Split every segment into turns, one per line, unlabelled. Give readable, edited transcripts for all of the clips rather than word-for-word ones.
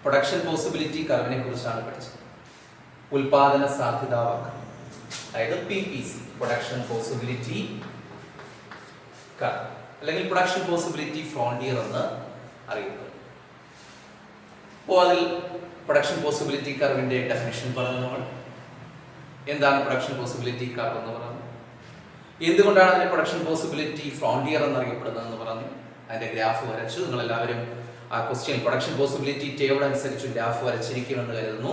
Production possibility കർവിനെ കുറിച്ചാണ് പഠിച്ചത്. ഉൽപാദന സാധ്യതാ വക്രം, അതായത് PPC, പ്രൊഡക്ഷൻ പോസിബിലിറ്റി കർവ്, അല്ലെങ്കിൽ പ്രൊഡക്ഷൻ പോസിബിലിറ്റി ഫ്രോണ്ടിയർ എന്ന് അറിയപ്പെടുന്നു. അപ്പോൾ അതിൽ പ്രൊഡക്ഷൻ പോസിബിലിറ്റി കർവിന്റെ ഡെഫിനിഷൻ പറഞ്ഞു. നമ്മൾ എന്താണ് പ്രൊഡക്ഷൻ പോസിബിലിറ്റി കർവ് എന്ന് പറഞ്ഞു, എന്തുകൊണ്ടാണ് അതിന്റെ പ്രൊഡക്ഷൻ പോസിബിലിറ്റി ഫ്രോണ്ടിയർ എന്നറിയപ്പെടുന്നത് എന്ന് പറഞ്ഞു. അതിന്റെ ഗ്രാഫ് വരച്ചു. നിങ്ങൾ എല്ലാവരും ആ ക്വസ്റ്റ്യൻ പ്രൊഡക്ഷൻ പോസിബിലിറ്റി ടേബിൾ അനുസരിച്ച് ഗ്രാഫ് വരച്ചിരിക്കുമെന്ന് കരുതുന്നു.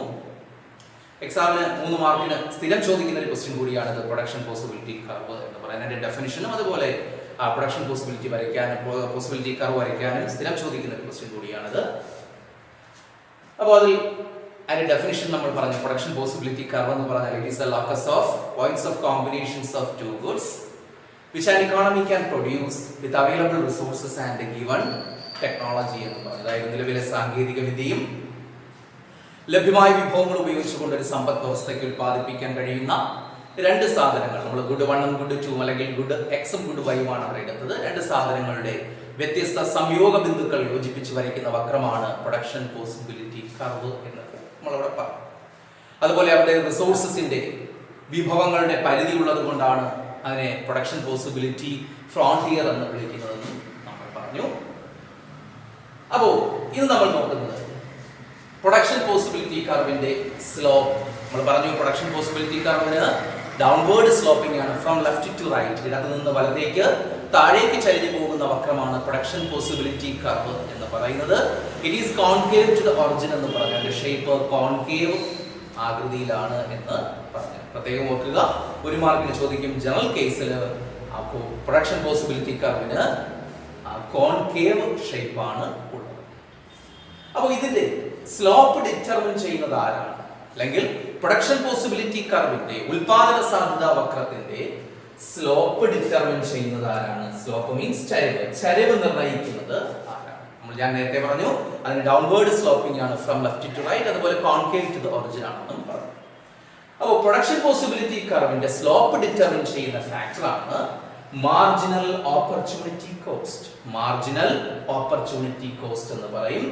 എക്സാമിന് 3 മാർക്കിന് സ്ഥിരം ചോദിക്കുന്ന ഒരു ക്വസ്റ്റ്യൻ കൂടിയാണ് ഇത്, പ്രൊഡക്ഷൻ പോസിബിലിറ്റി കർവ് എന്ന് പറയുന്നത്. അതിന്റെ ഡെഫിനിഷനും അതുപോലെ പ്രൊഡക്ഷൻ പോസിബിലിറ്റി വരയ്ക്കാനും പോസിബിലിറ്റി കർവ് വരയ്ക്കാനും സ്ഥിരം ചോദിക്കുന്ന ഒരു ക്വസ്റ്റ്യൻ കൂടിയാണിത്. അപ്പോൾ അതിൽ അതിന്റെ ഡെഫിനിഷൻ നമ്മൾ പറഞ്ഞു. പ്രൊഡക്ഷൻ പോസിബിലിറ്റി കർവ് എന്ന് പറഞ്ഞാൽ it is the locus of points of combinations of two goods which an economy can produce with available resources and given technology എന്ന് പറഞ്ഞു. അതായത് നിലവിലെ സാങ്കേതിക വിദ്യയും ലഭ്യമായ വിഭവങ്ങൾ ഉപയോഗിച്ചുകൊണ്ട് ഒരു സമ്പദ് വ്യവസ്ഥയ്ക്ക് ഉൽപ്പാദിപ്പിക്കാൻ കഴിയുന്ന രണ്ട് സാധനങ്ങൾ, നമ്മൾ ഗുഡ് 1 ഗുഡ് 2 അല്ലെങ്കിൽ ഗുഡ് എക്സും ഗുഡ് വൈയുമാണ് അവിടെ എടുത്തത്. രണ്ട് സാധനങ്ങളുടെ വ്യത്യസ്ത സംയോഗ ബിന്ദുക്കൾ യോജിപ്പിച്ച് വരയ്ക്കുന്ന വക്രമാണ് പ്രൊഡക്ഷൻ പോസിബിലിറ്റി കർവ് എന്നത് നമ്മളവിടെ പറഞ്ഞു. അതുപോലെ അവിടെ റിസോഴ്സസിന്റെ വിഭവങ്ങളുടെ പരിധി ഉള്ളത് കൊണ്ടാണ് അതിനെ പ്രൊഡക്ഷൻ പോസിബിലിറ്റി ഫ്രോണ്ടിയർ എന്ന് വിളിക്കുന്നതെന്ന് നമ്മൾ പറഞ്ഞു. അപ്പോൾ ഇത് നമ്മൾ നോക്കുന്നത് പ്രൊഡക്ഷൻ പോസിബിലിറ്റി കർവിന്റെ സ്ലോപ്പ്. നമ്മൾ പറഞ്ഞു പ്രൊഡക്ഷൻ പോസിബിലിറ്റി കർവിന് ഡൗൺവേർഡ് സ്ലോപ്പിംഗ് ആണ്, ഫ്രം ലെഫ്റ്റ് ടു റൈറ്റ്, ഇടത്ത് നിന്ന് വലത്തേക്ക് താഴേക്ക് ചരിഞ്ഞു പോകുന്ന വക്രമാണ് പ്രൊഡക്ഷൻ പോസിബിലിറ്റി കർവ് എന്ന് പറയുന്നത്. It is concave to the origin എന്ന് പറഞ്ഞു. അതിന്റെ ഷേപ്പ് കോൺകേവ് ആകൃതിയിലാണ് എന്ന് പറഞ്ഞു. പ്രത്യേകം ഓർക്കുക, 1 മാർക്കിന് ചോദിക്കും ജനറൽ കേസിൽ പ്രൊഡക്ഷൻ പോസിബിലിറ്റി കർവിന് കോൺകേവ് ഷേപ്പാണ് ഉള്ളത്. അപ്പോൾ ഇതിന്റെ സ്ലോപ്പ് ഡിറ്റർമിൻ ചെയ്യുന്നത് ആരാണ്, അല്ലെങ്കിൽ പ്രൊഡക്ഷൻ പോസിബിലിറ്റി കർവിന്റെ ഉൽപാദന സാധ്യതാ വക്രത്തിന്റെ സ്ലോപ്പ് ഡിറ്റർമിൻ ചെയ്യുന്നത് ആരാണ്? സ്ലോപ്പ് മീൻസ് ചരിവ് നിർണ്ണയിക്കുന്നത് ആരാണ്? ഞാൻ നേരത്തെ പറഞ്ഞു അതിന് ഡൗൺവേർഡ് സ്ലോപ്പിംഗ് ആണ്, ഫ്രം ലെഫ്റ്റ് ടു റൈറ്റ്, അതുപോലെ കോൺകേവ് ടു ദ ഒറിജിൻ ആണെന്നും പറഞ്ഞു. അപ്പോൾ പ്രൊഡക്ഷൻ പോസിബിലിറ്റി കർവിന്റെ സ്ലോപ്പ് ഡിറ്റർമിൻ ചെയ്യുന്ന ഫാക്ടറാണ് marginal opportunity cost. Marginal opportunity cost എന്ന് പറയും.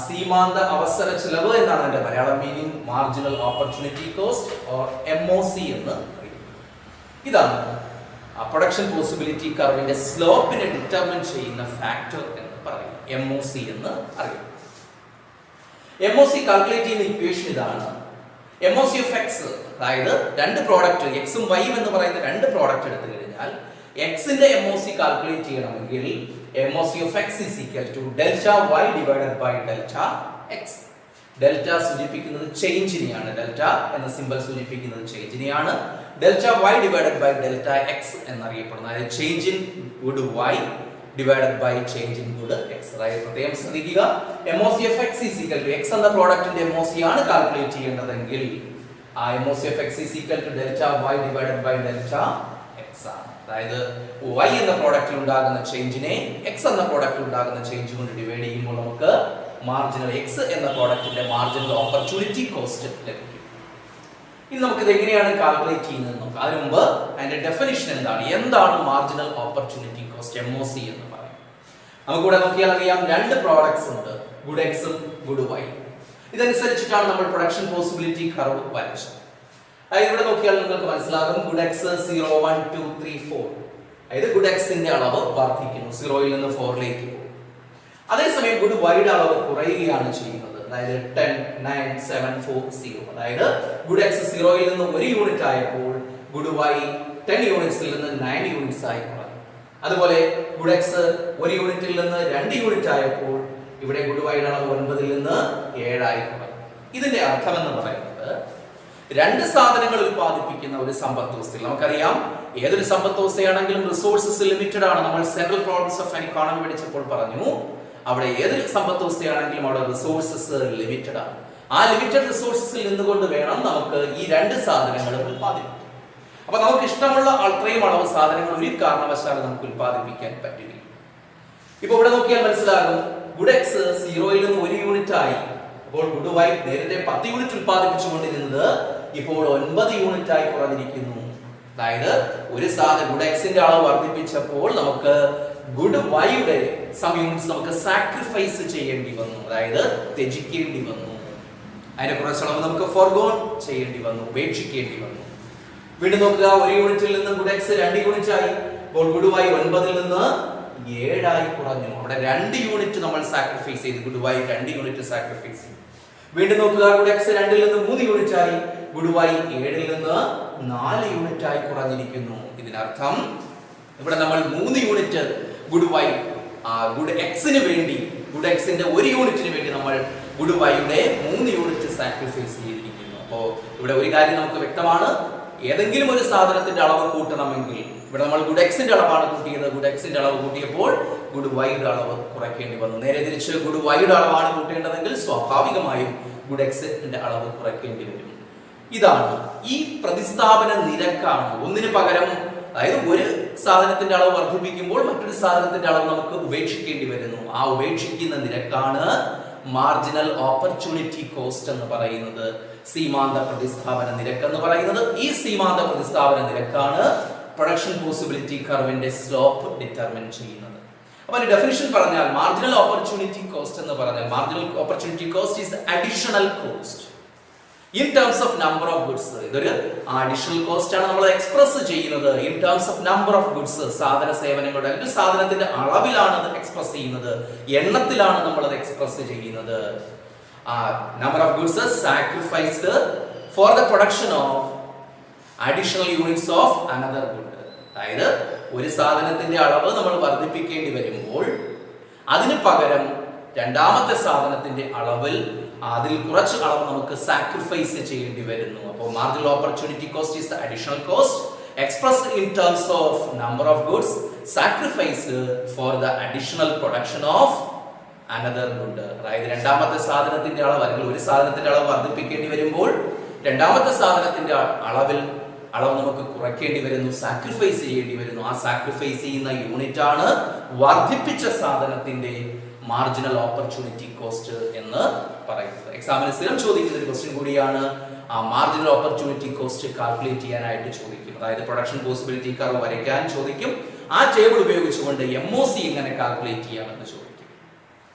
സീമാന്ത അവസര ചെലവ് എന്നാണ് അതിന്റെ Malayalam meaning. Marginal opportunity cost or MOC എന്ന് പറയും. ഇതാണ് പ്രൊഡക്ഷൻ പോസിബിലിറ്റി കർവിന്റെ സ്ലോപ്പിനെ ഡിറ്റർമിൻ ചെയ്യുന്ന ഫാക്ടർ എന്ന് പറയും. MOC എന്ന് അറിയും. MOC കാൽക്കുലേറ്റ് ചെയ്യുന്ന ഇക്വേഷൻ ഇതാണ്. MOC of x, അതായത് രണ്ട് പ്രോഡക്റ്റ് എക്സും വൈയും എന്ന് പറയുന്ന രണ്ട് പ്രോഡക്റ്റ് എടുത്തു കഴിഞ്ഞാൽ എക്സിന്റെ MOC കാൽക്കുലേറ്റ് ചെയ്യണമെങ്കിൽ MOC of x is equal to delta y divided by delta x. Delta സൂചിപ്പിക്കുന്നത് ചേഞ്ചിനെയാണ്, ഡെൽറ്റ എന്ന സിമ്പൽ സൂചിപ്പിക്കുന്നത് ചേഞ്ചിനെയാണ്. Delta y divided by delta x എന്നറിയപ്പെടുന്നത്, അതായത് change in good y divided by change in good x. അതായത് പ്രത്യേകം ശ്രദ്ധിക്കുക, MOC of x is equal to x എന്ന പ്രോഡക്റ്റിന്റെ MOC ആണ് കാൽക്കുലേറ്റ് ചെയ്യേണ്ടതെങ്കിൽ ആ MOC of x is equal to delta y divided by delta x ആണ്. അതായത് y എന്ന പ്രോഡക്റ്റിൽ ഉണ്ടാകുന്ന ചേഞ്ചിനെ x എന്ന പ്രോഡക്റ്റിൽ ഉണ്ടാകുന്ന ചേഞ്ച് കൊണ്ട് ഡിവൈഡ് ചെയ്യുമ്പോൾ നമുക്ക് മാർജിനൽ x എന്ന പ്രോഡക്റ്റിന്റെ മാർജിനൽ ഓപ്പർച്യൂണിറ്റി കോസ്റ്റ് ലഭിക്കും. ഇനി നമുക്ക് ഇത് എങ്ങനെയാണ് കാൽക്കുലേറ്റ് ചെയ്യുന്നത് നോക്കാം. അതിനു മുമ്പ് അതിന്റെ ഡെഫിനിഷൻ എന്താണ് മാർജിനൽ ഓപ്പർച്യൂണിറ്റി കോസ്റ്റ്, MOC എന്ന് പറയും. നമുക്കിവിടെ നോക്കിയാൽ അറിയാം, രണ്ട് പ്രോഡക്ട്സ് ഉണ്ട്, ഗുഡ് എക്സും ഗുഡ് വൈ. ഇതനുസരിച്ചിട്ടാണ് നമ്മൾ പ്രൊഡക്ഷൻ പോസിബിലിറ്റി കർവ് വരച്ചത്. അതായത് ഇവിടെ നോക്കിയാൽ നിങ്ങൾക്ക് മനസ്സിലാകും ഗുഡ് എക്സ് 0 1 2 3 4, അതായത് ഗുഡ് എക്സിന്റെ അളവ് വർദ്ധിക്കുന്നു, 0 ൽ നിന്ന് 4 ലേക്ക് പോകും. അതേസമയം ഗുഡ് വൈയുടെ അളവ് കുറയുകയാണ് ചെയ്യുന്നത്, അതായത് 10 9 7 4 0. അതായത് ഗുഡ് എക്സ് 0 ൽ നിന്ന് 1 യൂണിറ്റ് ആയപ്പോൾ ഗുഡ് വൈ 10 യൂണിറ്റ്സിൽ നിന്ന് 9 യൂണിറ്റ്സ് ആയി കുറഞ്ഞു. അതുപോലെ ഗുഡ് എക്സ് 1 യൂണിറ്റിൽ നിന്ന് 2 യൂണിറ്റ് ആയപ്പോൾ ഇവിടെ ഗുഡ് വൈയുടെ അളവ് 9 ൽ നിന്ന് 7 ആയി കുറഞ്ഞു. ഇതിന്റെ അർത്ഥം എന്ന് പറയുന്നത് രണ്ട് സാധനങ്ങൾ ഉൽപ്പാദിപ്പിക്കുന്ന ഒരു സമ്പദ് വ്യവസ്ഥയിൽ, നമുക്കറിയാം ഏതൊരു സമ്പദ് വ്യവസ്ഥയാണെങ്കിലും റിസോഴ്സസ് ലിമിറ്റഡ് ആണ്. നമ്മൾ central problems of an economy പഠിച്ചപ്പോൾ പറഞ്ഞു അവിടെ ഏതൊരു സമ്പദ് വ്യവസ്ഥയാണെങ്കിലും അവിടെ റിസോഴ്സസ് ലിമിറ്റഡ് ആണ്. ആ ലിമിറ്റഡ് റിസോഴ്സസിൽ നിന്നുകൊണ്ട് വേണം നമുക്ക് ഈ രണ്ട് സാധനങ്ങൾ ഉൽപ്പാദിപ്പിക്കാൻ. അപ്പൊ നമുക്ക് ഇഷ്ടമുള്ള അത്രയും അളവ് സാധനങ്ങൾ ഒരു കാരണവശാലും നമുക്ക് ഉൽപ്പാദിപ്പിക്കാൻ പറ്റില്ല. ഇപ്പൊ ഇവിടെ നോക്കിയാൽ മനസ്സിലാകും ഗുഡ് എക്സ് 0 ൽ നിന്ന് 1 യൂണിറ്റ് ആയി. അപ്പോൾ ഗുഡ് വൈ നേരത്തെ 10 യൂണിറ്റ് ഉൽപ്പാദിപ്പിച്ചുകൊണ്ടിരുന്നത് ഇപ്പോൾ 9 യൂണിറ്റ് ആയി കുറഞ്ഞിരിക്കുന്നു. അതായത് ഒരു സാധനം ഗുഡ് എക്സിന്റെ അളവ് വർദ്ധിപ്പിച്ചപ്പോൾ നമുക്ക് ഗുഡ് വൈയുടെ സം യൂണിറ്റ്സ് നമുക്ക് സാക്രിഫൈസ് ചെയ്യേണ്ടി വന്നു, അതായത് ത്യജിക്കേണ്ടി വന്നു. അതിനെ കുറച്ചളവ് നമുക്ക് ഫോർഗോൺ ചെയ്യേണ്ടി വന്നു, ഉപേക്ഷിക്കേണ്ടി വന്നു. വീണ്ടും നോക്കുക, ഒരു യൂണിറ്റിൽ നിന്ന് ഗുഡ് എക്സ് 2 യൂണിറ്റ് ആയി. അപ്പോൾ ഗുഡ് വൈ 9 നിന്ന് 7 ആയി കുറഞ്ഞു. അവിടെ 2 യൂണിറ്റ് നമ്മൾ സാക്രിഫൈസ് ചെയ്തു. ഗുഡ് വൈ 2 യൂണിറ്റ് സാക്രിഫൈസ് ചെയ്തു. വീണ്ടും നോക്കുക, ഗുഡ് എക്സ് 2 നിന്ന് 3 യൂണിറ്റ് ആയി. ഗുഡ് വൈ 7 നിന്ന് 4 യൂണിറ്റ് ആയി കുറഞ്ഞിരിക്കുന്നു. ഇതിനർത്ഥം ഇവിടെ നമ്മൾ 3 യൂണിറ്റ് ഗുഡ് വൈ ഗുഡ് എക്സിന് വേണ്ടി, ഗുഡ് എക്സിന്റെ 1 യൂണിറ്റിന് വേണ്ടി നമ്മൾ ഗുഡ് വൈയുടെ 3 യൂണിറ്റ് സാക്രിഫൈസ് ചെയ്തിരിക്കുന്നു. അപ്പോൾ ഇവിടെ ഒരു കാര്യം നമുക്ക് വ്യക്തമാണ്, ഏതെങ്കിലും ഒരു സാധനത്തിന്റെ അളവ് കൂട്ടണമെങ്കിൽ ഇവിടെ നമ്മൾ ഗുഡ് എക്സിന്റെ അളവാണ് കൂട്ടിയത്. ഗുഡ് എക്സിന്റെ അളവ് കൂട്ടിയപ്പോൾ ഗുഡ് വൈയുടെ അളവ് കുറയ്ക്കേണ്ടി വന്നു. നേരെ തിരിച്ച് ഗുഡ് വൈയുടെ അളവാണ് കൂട്ടേണ്ടതെങ്കിൽ സ്വാഭാവികമായും ഗുഡ് എക്സിന്റെ അളവ് കുറയ്ക്കേണ്ടി വരും. ഇതാണ് ഈ പ്രതിസ്ഥാപന നിരക്കാണ്. ഒന്നിന് പകരം, അതായത് ഒരു സാധനത്തിന്റെ അളവ് വർദ്ധിപ്പിക്കുമ്പോൾ മറ്റൊരു സാധനത്തിന്റെ അളവ് നമുക്ക് ഉപേക്ഷിക്കേണ്ടി വരുന്നു. ആ ഉപേക്ഷിക്കുന്ന നിരക്കാണ് മാർജിനൽ ഓപ്പർച്യൂണിറ്റി കോസ്റ്റ് എന്ന് പറയുന്നത്, സീമാന്ത പ്രതിസ്ഥാപന നിരക്ക് എന്ന് പറയുന്നത്. ഈ സീമാന്ത പ്രതിസ്ഥാപന നിരക്കാണ് പ്രൊഡക്ഷൻ പോസിബിലിറ്റി കർവിന്റെ സ്ലോപ്പ് ഡിറ്റർമിൻ ചെയ്യുന്നത്. അപ്പോൾ അതിന്റെ ഡെഫിനിഷൻ പറഞ്ഞാൽ മാർജിനൽ ഓപ്പർച്യൂണിറ്റി കോസ്റ്റ് എന്ന് പറഞ്ഞാൽ marginal opportunity cost is additional cost in terms of number of goods. ഇതൊരു അഡീഷണൽ കോസ്റ്റ് ആണ് നമ്മൾ എക്സ്പ്രസ് ചെയ്യുന്നത് in terms of number of goods. സാധന സേവനങ്ങളുടെ അല്ലെങ്കിൽ സാധനത്തിന്റെ അളവിലാണ് അത് എക്സ്പ്രസ് ചെയ്യുന്നത്, എണ്ണത്തിലാണ് നമ്മൾ അത് എക്സ്പ്രസ് ചെയ്യുന്നത്. Number of goods sacrificed for the production of additional units of another good. അതായത് ഒരു സാധനത്തിന്റെ അളവ് നമ്മൾ വർദ്ധിപ്പിക്കേണ്ടി വരുമ്പോൾ അതിന് പകരം രണ്ടാമത്തെ സാധനത്തിന്റെ അളവിൽ അതിൽ കുറച്ച് അളവ് നമുക്ക് സാക്രിഫൈസ് ചെയ്യേണ്ടി വരുന്നു. അപ്പോൾ marginal opportunity cost is the additional cost expressed in terms of number of goods sacrificed for the additional production of another good. അതായത് രണ്ടാമത്തെ സാധനത്തിന്റെ അളവ് അല്ലെങ്കിൽ ഒരു സാധനത്തിന്റെ അളവ് വർദ്ധിപ്പിക്കേണ്ടി വരുമ്പോൾ രണ്ടാമത്തെ സാധനത്തിന്റെ അളവ് നമുക്ക് കുറയ്ക്കേണ്ടി വരുന്നു, സാക്രിഫൈസ് ചെയ്യേണ്ടി വരുന്നു. ആ സാക്രിഫൈസ് ചെയ്യുന്ന യൂണിറ്റ് ആണ് വർദ്ധിപ്പിച്ച സാധനത്തിന്റെ മാർജിനൽ ഓപ്പർച്യൂണിറ്റി കോസ്റ്റ് എന്ന് പറയുന്നത്. എക്സാമിന് സ്ഥിരം ചോദിക്കുന്ന ഒരു ക്വസ്റ്റ്യൻ കൂടിയാണ്. ആ മാർജിനൽ ഓപ്പർച്യൂണിറ്റി കോസ്റ്റ് കാൽക്കുലേറ്റ് ചെയ്യാനായിട്ട് ചോദിക്കും. അതായത് പ്രൊഡക്ഷൻ പോസിബിലിറ്റി കർവ് വരയ്ക്കാൻ ചോദിക്കും. ആ ടേബിൾ ഉപയോഗിച്ചുകൊണ്ട് MOC എങ്ങനെ കാൽക്കുലേറ്റ് ചെയ്യാമെന്ന് ചോദിക്കും.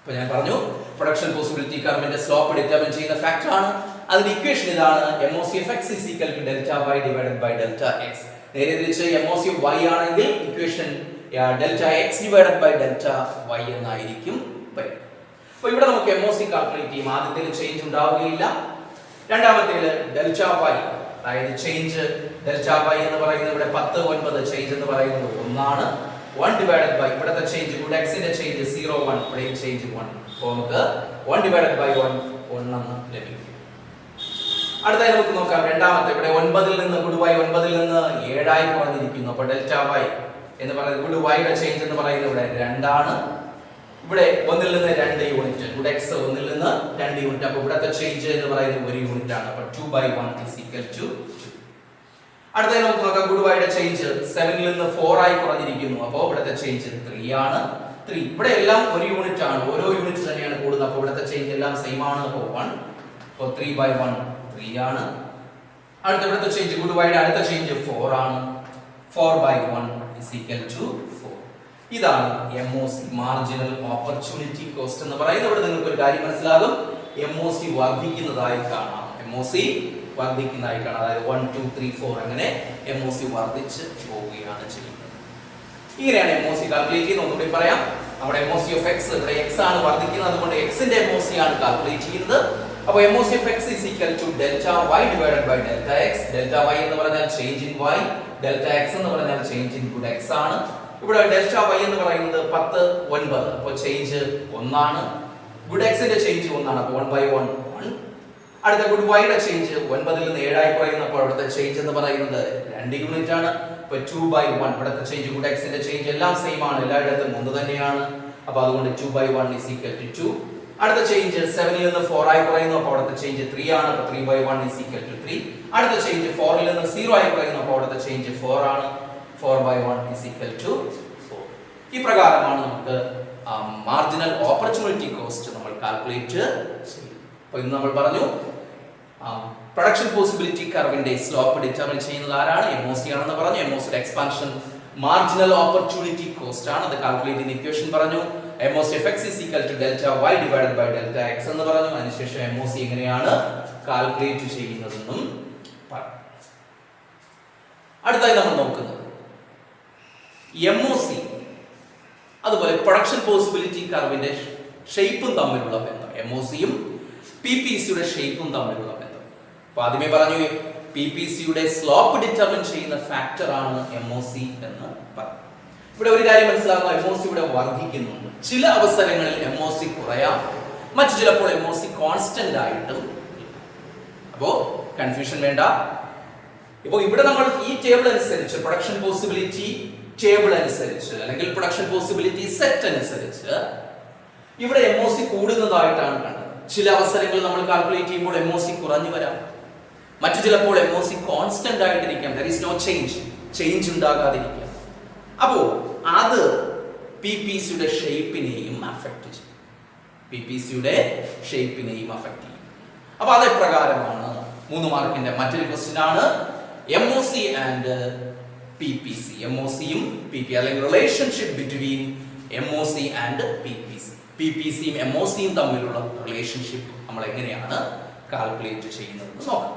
ഇപ്പൊ ഞാൻ പറഞ്ഞു, പ്രൊഡക്ഷൻ പോസിബിലിറ്റി കർവിന്റെ സ്ലോപ്പ് ഡിറ്റർമിൻ ചെയ്യുന്ന ഫാക്ടർ ആണ്. അതിന്റെ ഇക്വേഷൻ ഇതാണ്, MOC of x is equal to delta y divided by delta x. നേരെ തിരിച്ച് MOC of y ആണെങ്കിൽ equation delta x divided by delta y എന്നായിരിക്കും. അപ്പോൾ ഇവിടെ നമുക്ക് MOC കാൽക്കുലേറ്റ് ചെയ്യും. ആദ്യത്തേൽ ചേഞ്ച് ഉണ്ടാവുകയില്ല. രണ്ടാമത്തേൽ ഡെൽറ്റ y, അതായത് ചേഞ്ച് ഡെൽറ്റ y എന്ന് പറയുന്നത് ഇവിടെ 10 9 ചേഞ്ച് എന്ന് പറയുന്നത് 1 ആണ്. 1 divided by ഇവിടത്തെ ചേഞ്ച് ഗുഡ് എക്സിന്റെ ചേഞ്ച് 0 1, ഇവിടെയും ചേഞ്ച് 1. അപ്പോൾ നമുക്ക് 1 divided by 1 എന്ന് ലഭിക്കും. അടുത്തായി നമുക്ക് നോക്കാം രണ്ടാമത്തെ, ഇവിടെ 9 ൽ നിന്ന് ഗുഡ് y 9 ൽ നിന്ന് 7 ആയി കുറഞ്ഞിരിക്കുന്നു. അപ്പോൾ ഡെൽറ്റ y എന്ന് പറയുന്നത് ഗുഡ് വൈയുടെ ചേഞ്ച് എന്ന് പറയുന്നത് ഇവിടെ 2 ആണ്. ഇവിടെ 1 ൽ നിന്ന് 2 യൂണിറ്റ്, ഗുഡ് എക്സ് 1 ൽ നിന്ന് 2 യൂണിറ്റ്. അപ്പോൾ ഇവിടത്തെ ചേഞ്ച് എന്ന് പറയുന്നത് 1 യൂണിറ്റ് ആണ്. അപ്പോൾ 2/1 is equal to 2. അടുത്തായി നമുക്ക് നോക്കാം, ഗുഡ് വൈയുടെ ചേഞ്ച് 7 ൽ നിന്ന് 4 ആയി കുറഞ്ഞിരിക്കുന്നു. അപ്പോൾ ഇവിടത്തെ ചേഞ്ച് 3 ആണ്. 3 ഇവിടെ എല്ലാം 1 യൂണിറ്റ് ആണ്, ഓരോ യൂണിറ്റ് തന്നെയാണ് കൂടുന്നത്. അപ്പോൾ ഇവിടത്തെ ചേഞ്ച് എല്ലാം സെയിം ആണ്. അപ്പോൾ 1, അപ്പോൾ 3/1 3 ആണ്. അടുത്ത ഇവിടത്തെ ചേഞ്ച് ഗുഡ് വൈയുടെ അടുത്ത ചേഞ്ച് 4 ആണ്. 4/1 is equal to 4. ഇതാണ് MOC, മാർജിനൽ ഓപ്പർച്യൂണിറ്റി കോസ്റ്റ് എന്ന് പറയുന്നത്. ഇവിടെ നിങ്ങൾക്ക് ഒരു കാര്യം മനസ്സിലാകും, MOC വർദ്ധിക്കുന്നതായി കാണാം. MOC വർദ്ധിക്കുന്നതായി കാണാം. അതായത് 1 2 3 4 അങ്ങനെ MOC വർദ്ധിച്ച് പോവുകയാണ് ചെയ്യുന്നത്. ഇങ്ങനെയാണ് MOC കാൽക്കുലേറ്റ് ചെയ്യുന്നത്. ഒന്നുകൂടി പറയാം, നമ്മുടെ MOC of x ഇവിടെ x ആണ് വർദ്ധിക്കുന്നത്, അതുകൊണ്ട് x ന്റെ MOC ആണ് കാൽക്കുലേറ്റ് ചെയ്യുന്നത്. അപ്പോൾ MOC of x is equal to delta y divided by delta x. delta y എന്ന് പറഞ്ഞാൽ change in y, delta x എന്ന് പറഞ്ഞാൽ ചേഞ്ച് ഇൻ ഗുഡ് x ആണ്. ഇവിടെ ഡെൽറ്റ y എന്ന് പറയുന്നത് 10 9, അപ്പോൾ ചേഞ്ച് 1 ആണ്. ഗുഡ് x ന്റെ ചേഞ്ച് 1 ആണ്. അപ്പോൾ 1/1 1. അടുത്ത ഗുഡ് y യുടെ ചേഞ്ച് 9 ൽ നിന്ന് 7 ആയി കുറയുന്നപ്പോൾ അവിടുത്തെ ചേഞ്ച് എന്ന് പറയുന്നത് 2 യൂണിറ്റ് ആണ്. അപ്പോൾ 2/1 ഇവിടുത്തെ ചേഞ്ച് ഗുഡ് x ന്റെ ചേഞ്ച് എല്ലാം സെയിം ആണ്, എല്ലായിടത്തും 1 തന്നെയാണ്. അപ്പോൾ അതുകൊണ്ട് 2/1 is equal to 2. അടുത്ത ചേഞ്ച് 7 ൽ നിന്ന് 4 ആയി കുറയുന്നു. അപ്പോൾ അവിടുത്തെ ചേഞ്ച് 3 ആണ്. അപ്പോൾ 3/1 is equal to 3. അടുത്ത ചേഞ്ച് 4 ൽ നിന്ന് 0 ആയി കുറയുന്നു. അപ്പോൾ അവിടുത്തെ ചേഞ്ച് 4 ആണ്. 4/1 is equal to 4. ഈ പ്രകാരമാണ് നമുക്ക് മാർജിനൽ ഓപ്പർച്യൂണിറ്റി കോസ്റ്റ് നമ്മൾ കാൽക്കുലേറ്റ് ചെയ്യും. അപ്പോൾ ഇന്ന് നമ്മൾ പറഞ്ഞു പ്രൊഡക്ഷൻ പോസിബിലിറ്റി കർവിന്റെ സ്ലോപ്പ് ഡിറ്റർമിൻ ചെയ്യുന്നത് ആരാണ്? MOC ആണെന്ന് പറഞ്ഞു. MOCയുടെ എക്സ്പാൻഷൻ മാർജിനൽ ഓപ്പർച്യൂണിറ്റി കോസ്റ്റ് ആണ്. അത് കാൽക്കുലേറ്റ് ചെയ്യുന്ന ഇക്വേഷൻ പറഞ്ഞു. MOC(x) = delta y divided by delta x എന്ന് പറഞ്ഞു. അതിനുശേഷം MOC എങ്ങനെയാണ് കാൽക്കുലേറ്റ് ചെയ്യുന്നതെന്നും പറഞ്ഞു. അടുത്തായി നമ്മൾ നോക്കുന്നത് MOC അതുപോലെ പ്രൊഡക്ഷൻ പോസിബിലിറ്റി കർവിന്റെ ഷേപ്പും തമ്മിലുള്ള ബന്ധം. MOCയും PPCയുടെ ഷേപ്പും തമ്മിലുള്ള ബന്ധം. അപ്പൊ ആദ്യമേ പറഞ്ഞു PPCയുടെ സ്ലോപ്പ് ഡിറ്റർമിൻ ചെയ്യുന്ന ഫാക്ടർ ആണ് MOC എന്ന് പറഞ്ഞു. ഇവിടെ ഒരു കാര്യം മനസ്സിലാക്കുക, MOC ഇവിടെ വർദ്ധിക്കുന്നുണ്ട്. ചില അവസരങ്ങളിൽ MOC കുറയാം, മറ്റു ചിലപ്പോൾ MOC കോൺസ്റ്റന്റ് ആയിട്ടും. അപ്പോ കൺഫ്യൂഷൻ വേണ്ട. ഇപ്പോൾ ഇവിടെ നമ്മൾ ഈ ടേബിൾ അനുസരിച്ച് പ്രൊഡക്ഷൻ പോസിബിലിറ്റി ടേബിൾ അനുസരിച്ച് അല്ലെങ്കിൽ പ്രൊഡക്ഷൻ പോസിബിലിറ്റി സെറ്റ് അനുസരിച്ച് ഇവിടെ MOC കൂടുന്നതായിട്ടാണ് കണ്ടത്. ചില അവസരങ്ങളിൽ നമ്മൾ കാൽക്കുലേറ്റ് ചെയ്യുമ്പോൾ MOC കുറഞ്ഞു വരാം, മറ്റു ചിലപ്പോൾ MOC കോൺസ്റ്റന്റ് ആയിട്ടിരിക്കാം. there is no ചേഞ്ച് ഉണ്ടാകാതിരിക്കാം. അപ്പോ അത് PPCയുടെ ഷേപ്പിനെയും അഫക്റ്റ് ചെയ്യും. PPCയുടെ ഷേപ്പിനെയും അഫക്റ്റ് ചെയ്യും. അപ്പൊ അത് എപ്രകാരമാണ്? 3 മാർക്കിന്റെ മറ്റൊരു ക്വസ്റ്റ്യൻ ആണ് MOC ആൻഡ് PPC. MOCയും PP അല്ലെങ്കിൽ relationship between MOC and PPC. PPCയും MOCയും തമ്മിലുള്ള റിലേഷൻഷിപ്പ് നമ്മൾ എങ്ങനെയാണ് കാൽക്കുലേറ്റ് ചെയ്യുന്നതെന്ന് നോക്കാം.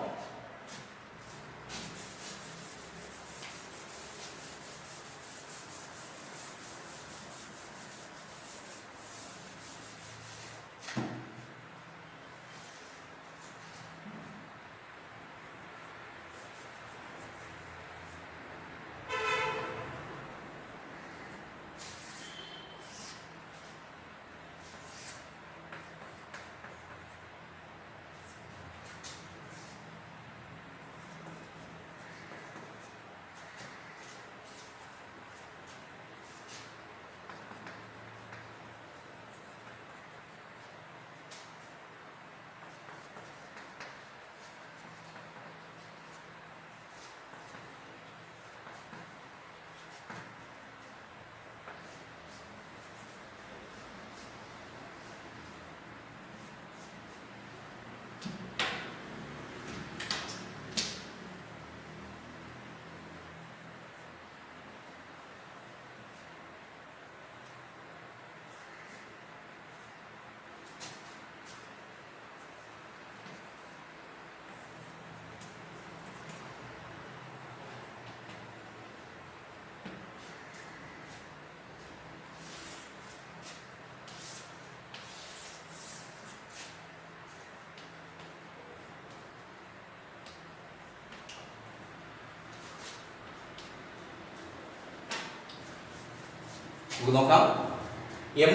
നോക്കാം.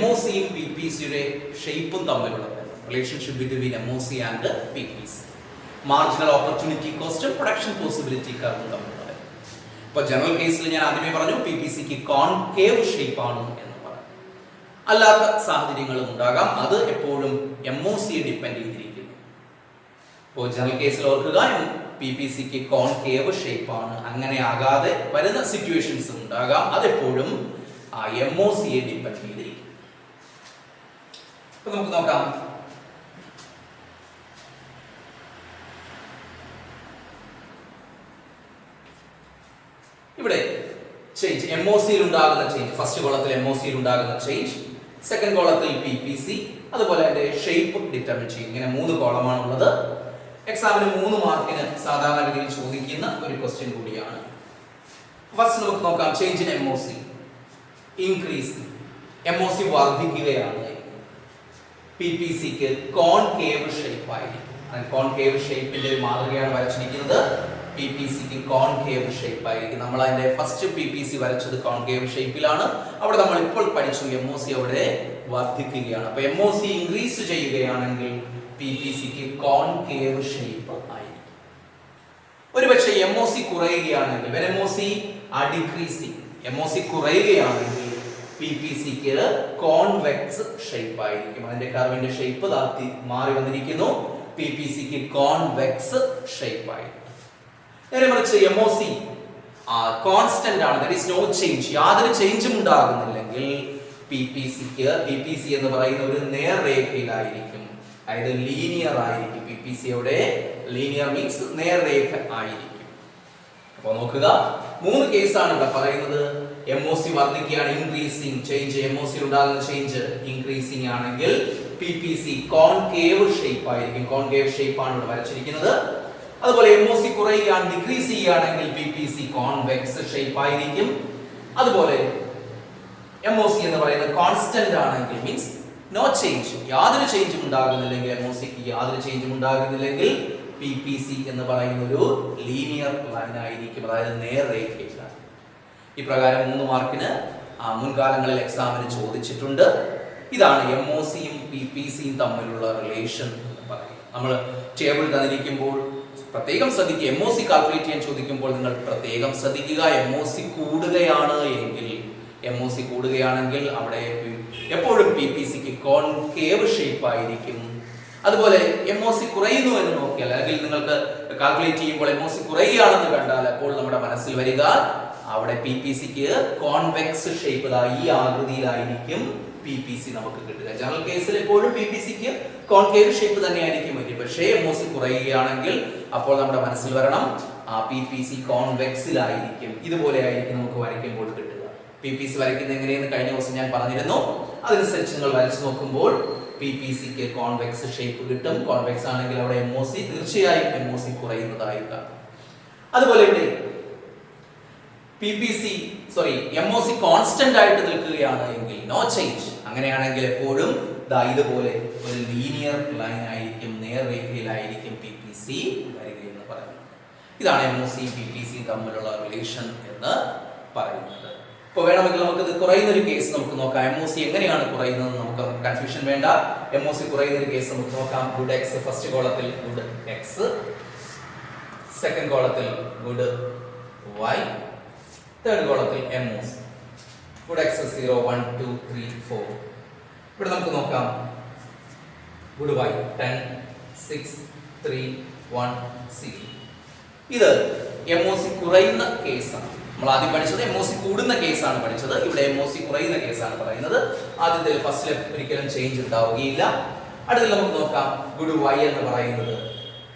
MOCയും PPCയുടെ ഷേപ്പും തമ്മിലുള്ള relationship between MOC and PPC. Marginal opportunity കോസ്റ്റും പ്രൊഡക്ഷൻ പോസിബിലിറ്റി കർവും തമ്മിലുള്ള. ഇപ്പൊ ജനറൽ കേസിൽ ഞാൻ ആദ്യമേ പറഞ്ഞു PPCക്ക് കോൺകേവ് ഷേപ്പ് ആണ് എന്ന് പറഞ്ഞു. അല്ലാത്ത സാഹചര്യങ്ങളും ഉണ്ടാകാം, അത് എപ്പോഴും MOCയെ ഡിപ്പെൻഡ് ചെയ്തിരിക്കുന്നു. ഇപ്പോൾ ജനറൽ കേസിൽ ഓർക്കുക PPCക്ക് കോൺകേവ് ഷേപ്പ് ആണ്. അങ്ങനെ ആകാതെ വരുന്ന സിറ്റുവേഷൻസ് ഉണ്ടാകാം, അതെപ്പോഴും MOCയെ ഡിപ്പെൻഡ് ചെയ്തിരിക്കും. ഇപ്പൊ നമുക്ക് നോക്കാം. ഇവിടെ ചേഞ്ച് MOCയിൽ ഉണ്ടാകുന്ന ചേഞ്ച്, ഫസ്റ്റ് കോളത്തിൽ MOCയിൽ ഉണ്ടാകുന്ന ചേഞ്ച്, സെക്കൻഡ് കോളത്തിൽ PPC, അതുപോലെ അതിന്റെ ഷേപ്പ് ഡിറ്റർമിൻ ചെയ്യും. ഇങ്ങനെ 3 കോളമാണ് ഉള്ളത്. എക്സാമിന് 3 മാർക്കിന് സാധാരണ രീതിയിൽ ചോദിക്കുന്ന ഒരു ക്വസ്റ്റ്യൻ കൂടിയാണ്. ഫസ്റ്റ് നമുക്ക് നോക്കാം. Change in MOC increase. MOC വർദ്ധിക്കുകയാണ്. PPCക്ക് കോൺകേവ് ഷേപ്പ് ആയിരിക്കും. കോൺകേവ് ഷേപ്പിന്റെ ഒരു മാതൃകയാണ് വരച്ചിരിക്കുന്നത്. PPCക്ക് കോൺകേവ് ഷേപ്പ് ആയിരിക്കും. നമ്മൾ അതിന്റെ ഫസ്റ്റ് PPC വരച്ചത് കോൺകേവ് ഷേപ്പിലാണ്. അവിടെ നമ്മൾ ഇപ്പോൾ പഠിച്ചു MOC അവിടെ വർദ്ധിക്കുകയാണ്. അപ്പൊ MOC ഇൻക്രീസ് ചെയ്യുകയാണെങ്കിൽ PPCക്ക് കോൺകേവ് ഷേപ്പ് ആയിരിക്കും. ഒരുപക്ഷെ MOC കുറയുകയാണെങ്കിൽ MOC ഡിക്രീസിങ്, MOC കുറയുകയാണെങ്കിൽ PPCക്ക് കോൺവെക്സ് ഷേപ്പ് ആയിരിക്കും. അതിന്റെ കർവിന്റെ ഷേപ്പ് മാറി വന്നിരിക്കുന്നു. PPCക്ക് കോൺവെക്സ് ഷേപ്പ് ആയിരിക്കും. നേരെ മറിച്ച് MOC കോൺസ്റ്റന്റ് ആണ്, there is no change, യാതൊരു ചേഞ്ചും ഉണ്ടാകുന്നില്ലെങ്കിൽ PPC എന്ന് പറയുന്ന ഒരു നേർരേഖയിലായിരിക്കും, അതായത് ലീനിയർ ആയിരിക്കും. PPC യുടെ ലീനിയർ മീൻസ് നേർരേഖ ആയിരിക്കും. അപ്പോൾ നോക്കുക, 3 കേസാണ് ഇവിടെ പറയുന്നത്. MOC വർദ്ധിക്കുകയാണ്, ഇൻക്രീസിംഗ് ചേഞ്ച്, MOC ഉണ്ടാകുന്ന ചേഞ്ച് ഇൻക്രീസിംഗ് ആണെങ്കിൽ PPC കോൺകേവ് ഷേപ്പ് ആയിരിക്കും. കോൺകേവ് ഷേപ്പ് ആണ് ഇവിടെ വരച്ചിരിക്കുന്നത്. അതുപോലെ MOC കുറയുകയാണ്, ഡിക്രീസ് ചെയ്യുകയാണെങ്കിൽ PPC കോൺവെക്സ് ഷേപ്പ് ആയിരിക്കും. അതുപോലെ MOC എന്ന് പറയുന്നത് കോൺസ്റ്റന്റ് ആണെങ്കിൽ മീൻസ് നോ ചേഞ്ച്, യാതൊരു ചേഞ്ചും ഉണ്ടാകുന്നില്ലെങ്കിൽ, MOCക്ക് യാതൊരു ചേഞ്ചും ഉണ്ടാകുന്നില്ലെങ്കിൽ PPC എന്ന് പറയുന്ന ഒരു ലീനിയർ ലൈൻ ആയിരിക്കും, അതായത് നേർരേഖയിലാണ്. ഇപ്രകാരം 3 മാർക്കിന് മുൻകാലങ്ങളിൽ എക്സാമിന് ചോദിച്ചിട്ടുണ്ട്. ഇതാണ് MOCയും PPCയും തമ്മിലുള്ള റിലേഷൻ എന്ന് പറയുന്നത്. നമ്മൾ ടേബിൾ തന്നിരിക്കുമ്പോൾ പ്രത്യേകം ശ്രദ്ധിക്കുക, MOC കാൽക്കുലേറ്റ് ചെയ്യാൻ ചോദിക്കുമ്പോൾ നിങ്ങൾ പ്രത്യേകം ശ്രദ്ധിക്കുക. MOC കൂടുകയാണെങ്കിൽ അവിടെ എപ്പോഴും PPCക്ക് കോൺകേവ് ഷേപ്പ് ആയിരിക്കും. അതുപോലെ MOC കുറയുന്നു എന്ന് നോക്കിയാൽ, അല്ലെങ്കിൽ നിങ്ങൾക്ക് കാൽക്കുലേറ്റ് ചെയ്യുമ്പോൾ MOC കുറയുകയാണെന്ന് കണ്ടാൽ അപ്പോൾ നമ്മുടെ മനസ്സിൽ വരിക അവിടെ PPCക്ക് കോൺവെക്സ് ഷേപ്പ്, ഈ ആകൃതിയിലായിരിക്കും PPC നമുക്ക് കിട്ടുക. ജനറൽ കേസിൽ എപ്പോഴും PPCക്ക് കോൺകേവ് ഷേപ്പ് തന്നെയായിരിക്കും വരിക. പക്ഷേ MOC കുറയുകയാണെങ്കിൽ അപ്പോൾ നമ്മുടെ മനസ്സിൽ വരണം PPC കോൺവെക്സിലായിരിക്കും. ഇതുപോലെ ആയിരിക്കും നമുക്ക് വരയ്ക്കുമ്പോൾ കിട്ടുക. PPC വരയ്ക്കുന്നത് എങ്ങനെയെന്ന് കഴിഞ്ഞ ദിവസം ഞാൻ പറഞ്ഞിരുന്നു. അതനുസരിച്ച് നിങ്ങൾ വരച്ചു നോക്കുമ്പോൾ PPCക്ക് കോൺവെക്സ് ഷേപ്പ് കിട്ടും. കോൺവെക്സ് ആണെങ്കിൽ അവിടെ തീർച്ചയായും MOC കുറയുന്നതായി കാണും. അതുപോലെ ഇവിടെ MOC കോൺസ്റ്റന്റ് ആയിട്ട് നിൽക്കുകയാണ് എങ്കിൽ നോ ചേഞ്ച്, അങ്ങനെയാണെങ്കിൽ എപ്പോഴും ഇതുപോലെ ഒരു ലീനിയർ ലൈൻ ആയിരിക്കും, നേർരേഖയിലായിരിക്കും PPC വരികയെന്ന് പറയുന്നത്. ഇതാണ് MOC PPC തമ്മിലുള്ള റിലേഷൻ എന്ന് പറയുന്നത്. ഇപ്പോൾ വേണമെങ്കിൽ നമുക്ക് ഇത് കുറയുന്ന ഒരു കേസ് നമുക്ക് നോക്കാം. MOC എങ്ങനെയാണ് കുറയുന്നത് നമുക്ക് കൺഫ്യൂഷൻ വേണ്ട. MOC കുറയുന്ന ഒരു കേസ് നമുക്ക് നോക്കാം. ഗുഡ് എക്സ് ഫസ്റ്റ് കോളത്തിൽ ഗുഡ് എക്സ്, സെക്കൻഡ് കോളത്തിൽ ഗുഡ് വൈ, തേർഡ് കോളത്തിൽ MOC. Good X 0 1 2 3 4. ഇവിടെ നമുക്ക് നോക്കാം ഗുഡ് വൈ 10 6 3 1 0. ഇത് MOC കുറയുന്ന കേസാണ്. നമ്മൾ ആദ്യം പഠിച്ചത് MOC കൂടുന്ന കേസാണ് പഠിച്ചത്. ഇവിടെ MOC കുറയുന്ന കേസാണ് പറയുന്നത്. ആദ്യത്തെ ഫസ്റ്റിൽ ഒരിക്കലും ചേഞ്ച് ഉണ്ടാവുകയില്ല. അടുത്ത നമുക്ക് നോക്കാം ഗുഡ് വൈ എന്ന് പറയുന്നത്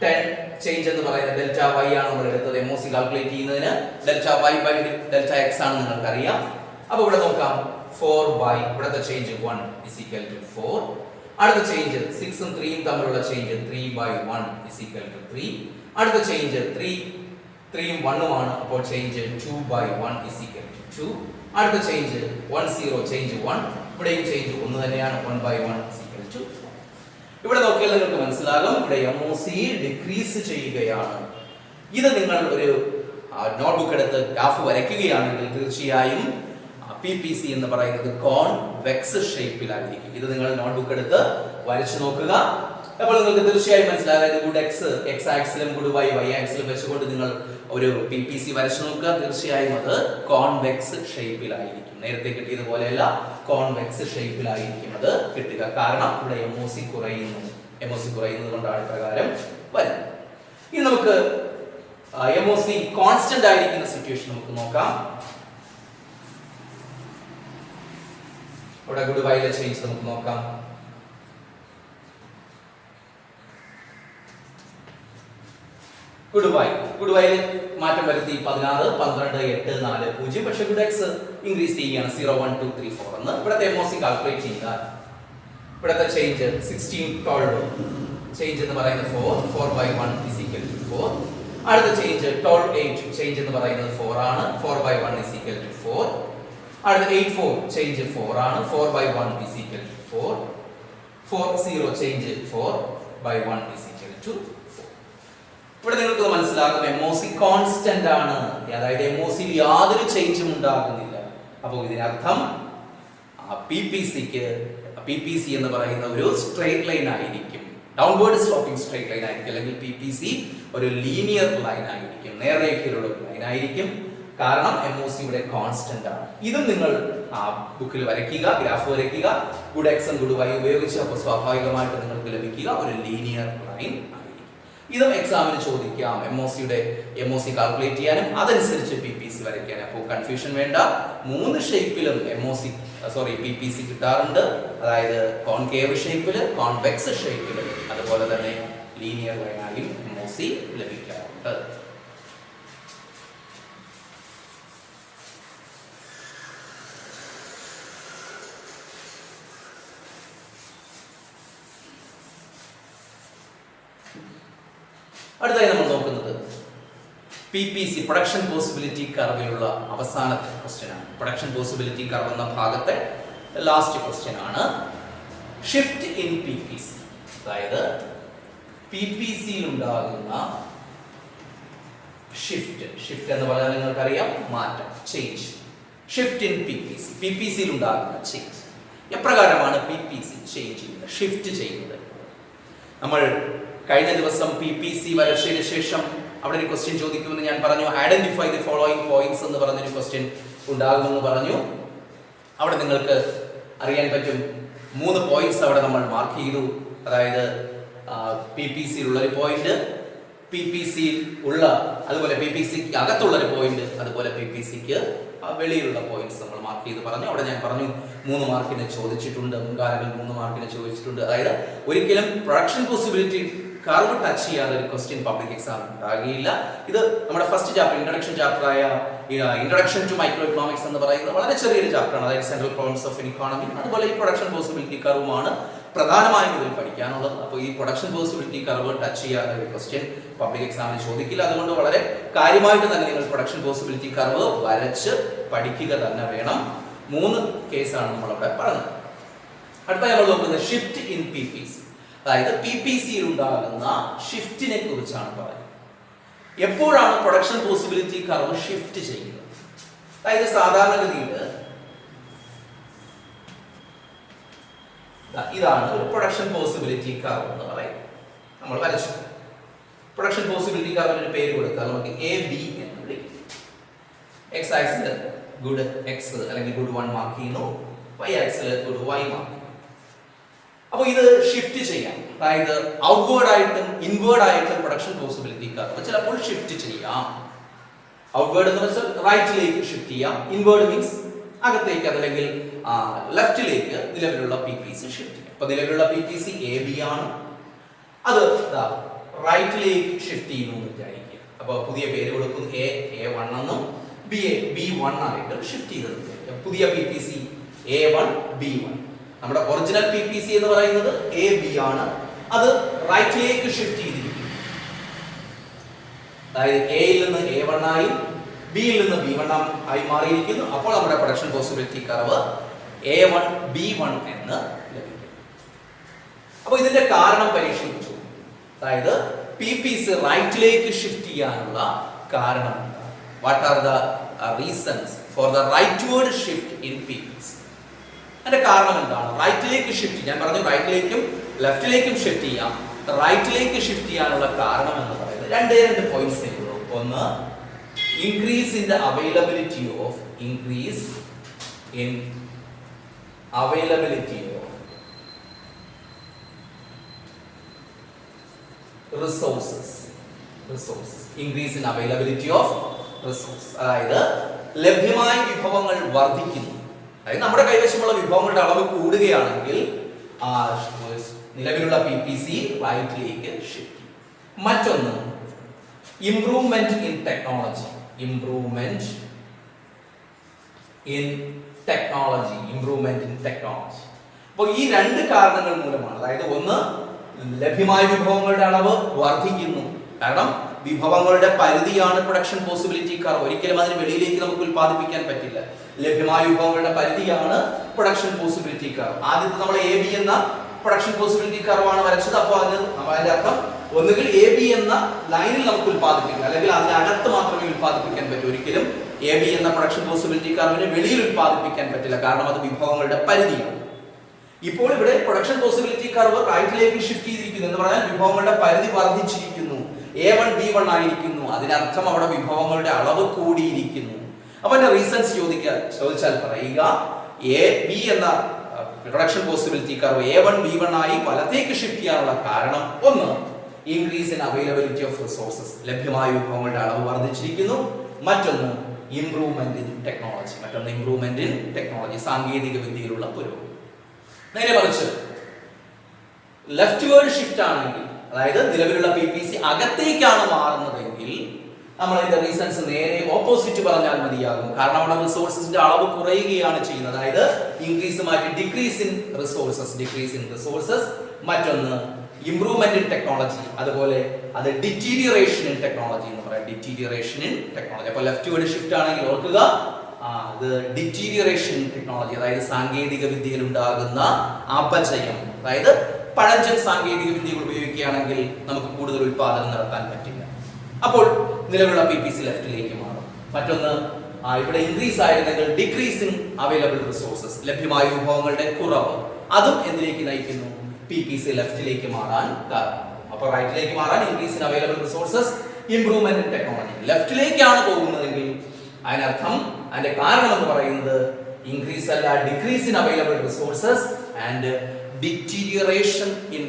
10 ചേഞ്ച് എന്ന് പറയുന്നത് ഡെൽറ്റ വൈ ആണ് നമ്മൾ എടുത്തത്. MOC കാൽക്കുലേറ്റ് ചെയ്യുന്നതിന് delta Y by delta X ആണ് നിങ്ങൾക്ക് അറിയാം. അപ്പോൾ ഇവിടെ നോക്കാം 4y, ഇവിടുത്തെ ചേഞ്ച് 1 = 4. അടുത്ത ചേഞ്ച് 6 ഉം 3 ഉം തമ്മിലുള്ള ചേഞ്ച് 3/1 = 3. അടുത്ത ചേഞ്ച് 3 ഉം 1 ഉം ആണ്, അപ്പോൾ ചേഞ്ച് 2/1 = 2. അടുത്ത ചേഞ്ച് 1 0 ചേഞ്ച് 1, ഇവിടെയും ചേഞ്ച് 1 തന്നെയാണ്, 1/1 = 2. ഇവിടെ നോക്കിയാൽ നിങ്ങൾക്ക് മനസ്സിലാകും ഇവിടെ MOC ഡിക്രീസ് ചെയ്യുകയാണ്. ഇത് നിങ്ങൾ ഒരു നോട്ട്ബുക്ക് എടുത്ത് ഗ്രാഫ് വരയ്ക്കുകയാണെങ്കിൽ തീർച്ചയായും PPC എന്ന് പറയുന്നത് കോൺവെക്സ് ഷേപ്പിലായിരിക്കും. ഇത് നിങ്ങൾ നോട്ട്ബുക്ക് എടുത്ത് വരച്ചു നോക്കുക. അപ്പോൾ നിങ്ങൾക്ക് തീർച്ചയായും മനസ്സിലാകാതെ ഗുഡ് എക്സ് ആക്സിലും ഗുഡ് വൈ ആക്സിലും വെച്ചുകൊണ്ട് നിങ്ങൾ ഒരു PPC വരച്ചു നോക്കുക. തീർച്ചയായും അത് കോൺവെക്സ് ഷേപ്പിലായിരിക്കും. നേരത്തെ കിട്ടിയതുപോലെയല്ല, കോൺവെക്സ് ഷേപ്പിലായിരിക്കും അത് കിട്ടുക. കാരണം ഇവിടെ MOC കുറയുന്നത് കൊണ്ടാണ് പ്രകാരം വരുന്നത്. ഇനി നമുക്ക് MOC കോൺസ്റ്റന്റ് ആയിരിക്കുന്ന സിറ്റുവേഷൻ നമുക്ക് നോക്കാം. ഇവിടെ ഗുഡ് വൈയിലെ ചേഞ്ച് നമുക്ക് നോക്കാം. ഗുഡ് വൈയിൽ മാറ്റം വരുത്തി 16 12 8 4 0. പക്ഷെ ഗുഡ് എക്സ് ഇൻക്രീസ് ചെയ്യുകയാണ് 0 1 2 3 4 എന്ന്. ഇവിടുത്തെ MOC കാൽക്കുലേറ്റ് ചെയ്താൽ ഇവിടുത്തെ ചേഞ്ച് 16 12 ചേഞ്ച് എന്ന് പറയുന്നത് 4/1 = 4. അടുത്ത ചേഞ്ച് 12 8 ചേഞ്ച് എന്ന് പറയുന്നത് 4 ആണ്, 4/1 = 4. അടുത്ത 8 4 ചേഞ്ച് 4 ആണ്, 4/1 = 4. 4 0 ചേഞ്ച് 4/1 = 4. ഇവിടെ നിങ്ങൾക്ക് മനസ്സിലാകും MOC കോൺസ്റ്റന്റ് ആണ്, അതായത് MOC യാതൊരു ചേഞ്ചും ഉണ്ടാകുന്നില്ല. അപ്പോൾ ഇതിനർത്ഥം PPC എന്ന് പറയുന്ന ഒരു സ്ട്രെയിറ്റ് ലൈൻ ആയിരിക്കും, ഡൗൺവേർഡ് സ്ലോപ്പിംഗ് സ്ട്രെയിറ്റ് ലൈൻ ആയിരിക്കും, അല്ലെങ്കിൽ PPC ഒരു ലീനിയർ ലൈൻ ആയിരിക്കും, നേർരേഖയിലുള്ള ഒരു ലൈൻ ആയിരിക്കും. കാരണം MOC ഇവിടെ കോൺസ്റ്റന്റ് ആണ്. ഇതും നിങ്ങൾ ബുക്കിൽ വരയ്ക്കുക, ഗ്രാഫ് വരയ്ക്കുക. ഗുഡ് എക്സ് ഗുഡ് വൈ ഉപയോഗിച്ച് അപ്പോൾ സ്വാഭാവികമായിട്ട് നിങ്ങൾക്ക് ലഭിക്കുക ഒരു ലീനിയർ ലൈൻ ആയിരിക്കും. ഇതും എക്സാമിന് ചോദിക്കാം. MOC കാൽക്കുലേറ്റ് ചെയ്യാനും അതനുസരിച്ച് PPC വരയ്ക്കാനും. അപ്പോൾ കൺഫ്യൂഷൻ വേണ്ട. 3 ഷേപ്പിലും PPC കിട്ടാറുണ്ട്. അതായത് കോൺകേവ് ഷേപ്പില്, കോൺവെക്സ് ഷേപ്പില്, അതുപോലെ തന്നെ ലീനിയർ ലൈനായും MOC ലഭിക്കാറുണ്ട്. അടുത്തായി നമ്മൾ നോക്കുന്നത് PPC പ്രൊഡക്ഷൻ പോസിബിലിറ്റി കർവിലുള്ള അവസാനത്തെ ക്വസ്റ്റ്യൻ ആണ്. പ്രൊഡക്ഷൻ പോസിബിലിറ്റി കർവ് എന്ന ഭാഗത്തെ ലാസ്റ്റ് ക്വസ്റ്റ്യൻ ആണ്. ഷിഫ്റ്റ് ഇൻ PPC, അതായത് PPC യിൽ ഉണ്ടാകുന്ന ഷിഫ്റ്റ് എന്ന് പറഞ്ഞാൽ നിങ്ങൾക്കറിയാം മാറ്റം, ചേഞ്ച്. ഷിഫ്റ്റ് ഇൻ PPC യിൽ ഉണ്ടാകുന്ന ചേഞ്ച്. എപ്രകാരമാണ് PPC ചേഞ്ച് ചെയ്യുന്നത്, ഷിഫ്റ്റ് ചെയ്യുന്നത്? നമ്മൾ കഴിഞ്ഞ ദിവസം PPC വരച്ചതിന് ശേഷം അവിടെ ഒരു ക്വസ്റ്റ്യൻ ചോദിക്കുമെന്ന് ഞാൻ പറഞ്ഞു. ഐഡന്റിഫൈ ദി ഫോളോയിങ് പോയിന്റ്സ് എന്ന് പറഞ്ഞൊരു ക്വസ്റ്റ്യൻ ഉണ്ടാകുമെന്ന് പറഞ്ഞു. അവിടെ നിങ്ങൾക്ക് അറിയാൻ പറ്റും 3 പോയിന്റ്സ് അവിടെ നമ്മൾ മാർക്ക് ചെയ്തു. അതായത് PPC യിലുള്ള ഒരു പോയിന്റ്, PPC ഉള്ള അതുപോലെ PPC അകത്തുള്ള ഒരു പോയിന്റ്, അതുപോലെ PPC ക്ക് വെളിയിലുള്ള പോയിന്റ്സ് നമ്മൾ മാർക്ക് ചെയ്ത് പറഞ്ഞു. അവിടെ ഞാൻ പറഞ്ഞു 3 മാർക്കിന് ചോദിച്ചിട്ടുണ്ട്, മുൻകാലങ്ങളിൽ 3 മാർക്കിന് ചോദിച്ചിട്ടുണ്ട്. അതായത് ഒരിക്കലും പ്രൊഡക്ഷൻ പോസിബിലിറ്റി കർവ് ടച്ച് ചെയ്യാതെ ഒരു ക്വസ്റ്റ്യൻ പബ്ലിക് എക്സാം ഉണ്ടാകില്ല. ഇത് നമ്മുടെ ഫസ്റ്റ് ചാപ്റ്റർ, ഇൻട്രൊഡക്ഷൻ ചാപ്റ്ററായ ഇൻട്രൊഡക്ഷൻ ടു മൈക്രോ എക്കണോമിക്സ് എന്ന് പറയുന്നത് വളരെ ചെറിയൊരു ചാപ്റ്ററാണ്. അതായത് സെൻട്രൽ പ്രോബ്ലംസ് ഓഫ് ഇക്കോണമി, അതുപോലെ ഈ പ്രൊഡക്ഷൻ പോസിബിലിറ്റി കർവുമാണ് പ്രധാനമായും ഇതിൽ പഠിക്കാനുള്ളത്. അപ്പോൾ ഈ പ്രൊഡക്ഷൻ പോസിബിലിറ്റി കർവ് ടച്ച് ചെയ്യാതെ ഒരു ക്വസ്റ്റ്യൻ പബ്ലിക് എക്സാമിന് ചോദിക്കില്ല. അതുകൊണ്ട് വളരെ കാര്യമായിട്ട് തന്നെ നിങ്ങൾ പ്രൊഡക്ഷൻ പോസിബിലിറ്റി കർവ് വരച്ച് പഠിക്കുക തന്നെ വേണം. 3 കേസാണ് നമ്മളവിടെ പറഞ്ഞത്. അടുത്ത നമ്മൾ നോക്കുന്നത് ഷിഫ്റ്റ് ഇൻ PPC, അതായത് PPC യിൽ ഉണ്ടാകുന്ന ഷിഫ്റ്റിനെ കുറിച്ചാണ് പറയുന്നത്. എപ്പോഴാണ് പ്രൊഡക്ഷൻ പോസിബിലിറ്റി കർവ് ഷിഫ്റ്റ് ചെയ്യുന്നത്? അതായത് സാധാരണഗതിയിൽ ഇതാണ് ഒരു പ്രൊഡക്ഷൻ പോസിബിലിറ്റി കർവ് എന്ന് പറയുന്നത്. നമ്മൾ വരച്ചു പ്രൊഡക്ഷൻ പോസിബിലിറ്റി കർവിന് ഒരു പേര് കൊടുത്താൽ നമുക്ക് AB എന്ന് വിളിക്കും. X ആക്സിൽ ഗുഡ് X അല്ലെങ്കിൽ ഗുഡ് 1 മാർക്ക് ചെയ്യുന്നു, Y axis good Y mark. അപ്പോൾ ഇത് ഷിഫ്റ്റ് ചെയ്യാം. അതായത് ഔട്ട്വേർഡ് ആയിട്ടും ഇൻവേർഡ് ആയിട്ടും പ്രൊഡക്ഷൻ പോസിബിലിറ്റി കർവ് ചിലപ്പോൾ ഷിഫ്റ്റ് ചെയ്യാം. ഔട്ട്വേർഡ് എന്ന് വെച്ചാൽ റൈറ്റിലേക്ക് ഷിഫ്റ്റ് ചെയ്യാം, ഇൻവേർഡ് മീൻസ് അകത്തേക്ക് അതല്ലെങ്കിൽ ലെഫ്റ്റിലേക്ക് നിലവിലുള്ള PPC ഷിഫ്റ്റ് ചെയ്യാം. അപ്പോൾ നിലവിലുള്ള PPC AB ആണ്, അത് റൈറ്റിലേക്ക് ഷിഫ്റ്റ് ചെയ്യുന്നു എന്ന് വിചാരിക്കുക. അപ്പോൾ പുതിയ പേര് കൊടുക്കുന്നു A1 എന്നും B1 ആയിട്ട് ഷിഫ്റ്റ് ചെയ്തത്. പുതിയ PPC A1 B1. നമ്മുടെ ഒറിജിനൽ PPC എന്ന് പറയുന്നത് AB ആണ്, അത് റൈറ്റിലേക്ക് ഷിഫ്റ്റ് ചെയ്തിരിക്കുന്നു. അതായത് A യിൽ നിന്ന് A1 ആയി B യിൽ നിന്ന് B1 ആയി മാറിയിരിക്കുന്നു. അപ്പോൾ നമ്മുടെ production possibility curve A1 B1 എന്ന് ലഭിക്കും. അപ്പോൾ ഇതിന്റെ കാരണം പരീക്ഷിച്ചു. അതായത് PPC റൈറ്റിലേക്ക് ഷിഫ്റ്റ് ചെയ്യാനുള്ള കാരണം എന്താണ്? What are the reasons for the rightward shift in PPC? അതിന്റെ കാരണം എന്താണ്? റൈറ്റിലേക്ക് ഷിഫ്റ്റ്, ഞാൻ പറഞ്ഞു റൈറ്റിലേക്കും ലെഫ്റ്റിലേക്കും ഷിഫ്റ്റ് ചെയ്യാം. റൈറ്റിലേക്ക് ഷിഫ്റ്റ് ചെയ്യാനുള്ള കാരണം എന്ന് പറയുന്നത് 2 പോയിന്റ്സ് ഉള്ളൂ. ഒന്ന്, increase in the availability of resources. Increase in availability of resources. അതായത് ലഭ്യമായ വിഭവങ്ങൾ വർദ്ധിക്കുന്നു. അതായത് നമ്മുടെ കൈവശമുള്ള വിഭവങ്ങളുടെ അളവ് കൂടുകയാണെങ്കിൽ നിലവിലുള്ള PPC റൈറ്റിലേക്ക് ഷിഫ്റ്റ് ചെയ്യും. മറ്റൊന്ന്, ഇംപ്രൂവ്മെന്റ് ഇൻ ടെക്നോളജി. അപ്പോൾ ഈ 2 കാരണങ്ങൾ മൂലമാണ്. അതായത് ഒന്ന്, ലഭ്യമായ വിഭവങ്ങളുടെ അളവ് വർദ്ധിക്കുന്നു. കാരണം വിഭവങ്ങളുടെ പരിധിയാണ് പ്രൊഡക്ഷൻ പോസിബിലിറ്റി കർവ്. ഒരിക്കലും അതിന് വെളിയിലേക്ക് നമുക്ക് ഉൽപ്പാദിപ്പിക്കാൻ പറ്റില്ല. ലഭ്യമായ വിഭവങ്ങളുടെ പരിധിയാണ് പ്രൊഡക്ഷൻ പോസിബിലിറ്റി കർവ്. ആദ്യത്തെ നമ്മൾ AB എന്ന പ്രൊഡക്ഷൻ പോസിബിലിറ്റി കർവാണ് വരച്ചത്. അപ്പോൾ അതിന്റെ അർത്ഥം ഒന്നുകിൽ AB എന്ന ലൈനിൽ നമുക്ക് ഉൽപ്പാദിപ്പിക്കാം, അല്ലെങ്കിൽ അതിനകത്ത് മാത്രമേ ഉൽപ്പാദിപ്പിക്കാൻ പറ്റൂ. ഒരിക്കലും AB എന്ന പ്രൊഡക്ഷൻ പോസിബിലിറ്റി കർവിനെ വെളിയിൽ ഉൽപ്പാദിപ്പിക്കാൻ പറ്റില്ല, കാരണം അത് വിഭവങ്ങളുടെ പരിധിയാണ്. ഇപ്പോൾ ഇവിടെ പ്രൊഡക്ഷൻ പോസിബിലിറ്റി കർവ് റൈറ്റിലേക്ക് ഷിഫ്റ്റ് ചെയ്തിരിക്കുന്നു എന്ന് പറഞ്ഞാൽ വിഭവങ്ങളുടെ പരിധി വർദ്ധിച്ചിരിക്കുന്നു. A1 B1 ആയിരിക്കുന്നു. അതിനർത്ഥം അവിടെ വിഭവങ്ങളുടെ അളവ് കൂടിയിരിക്കുന്നു. അപ്പൊ അതിന്റെ റീസൺസ് ചോദിച്ചാൽ പറയുക, AB എന്ന production possibility curve A1 B1 ആയി വലത്തേക്ക് ഷിഫ്റ്റ് ചെയ്യാനുള്ള കാരണം ഒന്ന്, increase in availability of resources, ലഭ്യമായ വിഭവങ്ങളുടെ അളവ് വർദ്ധിച്ചിരിക്കുന്നു. മറ്റൊന്ന്, ഇംപ്രൂവ്മെന്റ് ഇൻ ടെക്നോളജി, സാങ്കേതിക വിദ്യയിലുള്ള പുരോഗതി. നേരെ മറിച്ച് ലെഫ്റ്റ്വേർഡ് ഷിഫ്റ്റ് ആണെങ്കിൽ, അതായത് നിലവിലുള്ള PPC അകത്തേക്കാണ് മാറുന്നതെങ്കിൽ നമ്മൾ ഇതിന്റെ റീസൺസ് നേരെ ഓപ്പോസിറ്റ് പറഞ്ഞാൽ മതിയാകും. കാരണം അവിടെ റിസോഴ്സസിന്റെ അളവ് കുറയുകയാണ് ചെയ്യുന്നത്. അതായത് ഇൻക്രീസ് മാറ്റി ഡിക്രീസ് ഇൻ റിസോഴ്സസ്. മറ്റൊന്ന്, ഇംപ്രൂവ്മെന്റ് ഇൻ ടെക്നോളജി, അതുപോലെ അത് ഡിറ്റീരിയറേഷൻ ഇൻ ടെക്നോളജി എന്ന് പറയാം. Deterioration in technology. അപ്പോൾ ലെഫ്റ്റ് വേർഡ് ഷിഫ്റ്റ് ആണെങ്കിൽ ഓർക്കുക, അത് ഡിറ്റീരിയറേഷൻ ഇൻ ടെക്നോളജി, അതായത് സാങ്കേതിക വിദ്യയിൽ ഉണ്ടാകുന്ന അപചയം, അതായത് പഴഞ്ചൻ സാങ്കേതിക വിദ്യകൾ ഉപയോഗിക്കുകയാണെങ്കിൽ നമുക്ക് കൂടുതൽ ഉൽപാദനം നടത്താൻ പറ്റില്ല. അപ്പോൾ നിലവിലുള്ള PPC ലെഫ്റ്റിലേക്ക് മാറും. മറ്റൊന്ന് ഇവിടെ ഇൻക്രീസ് ആയിരുന്നെങ്കിൽ ഡിക്രീസിങ് അവൈലബിൾ റിസോഴ്സസ്, ലഭ്യമായ വിഭവങ്ങളുടെ കുറവ്, അതും എന്തിലേക്ക് നയിക്കുന്നു? PPC ലെഫ്റ്റിലേക്ക് മാറാൻ കാരണം. അപ്പോൾ റൈറ്റിലേക്ക് മാറാൻ increase in available resources, improvement in technology. ലെഫ്റ്റിലേക്കാണ് പോകുന്നതെങ്കിൽ അതിനർത്ഥം അതിന്റെ കാരണം എന്ന് പറയുന്നത് ഇൻക്രീസ് അല്ല, decrease in available resources and deterioration in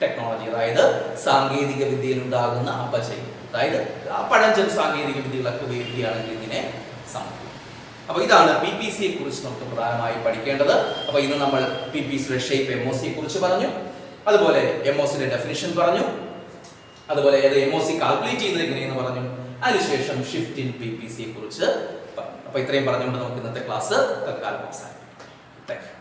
technology, അതായത് സാങ്കേതിക വിദ്യയിൽ ഉണ്ടാകുന്ന അപചയം, അതായത് പഴഞ്ചൻ സാങ്കേതിക വിദ്യകളൊക്കെ ഉപയോഗിക്കുകയാണെങ്കിൽ ഇതിനെ സംഭവിക്കും. അപ്പോൾ ഇതാണ് PPC യെ കുറിച്ച് നമുക്ക് പ്രധാനമായും പഠിക്കേണ്ടത്. അപ്പോൾ ഇന്ന് നമ്മൾ PPCയുടെ ഷേപ്പ് MOC യെ കുറിച്ച് പറഞ്ഞു, അതുപോലെ MOCയുടെ ഡെഫിനിഷൻ പറഞ്ഞു, അതുപോലെ MOC കാൽക്കുലേറ്റ് ചെയ്യുന്നത് എങ്ങനെയെന്ന് പറഞ്ഞു, അതിനുശേഷം ഷിഫ്റ്റ് ഇൻ PPC യെ കുറിച്ച് പറഞ്ഞു. അപ്പോൾ ഇത്രയും പറഞ്ഞുകൊണ്ട് നമുക്ക് ഇന്നത്തെ ക്ലാസ് തൽക്കാലം അവസാനിപ്പിക്കാം. Thank you.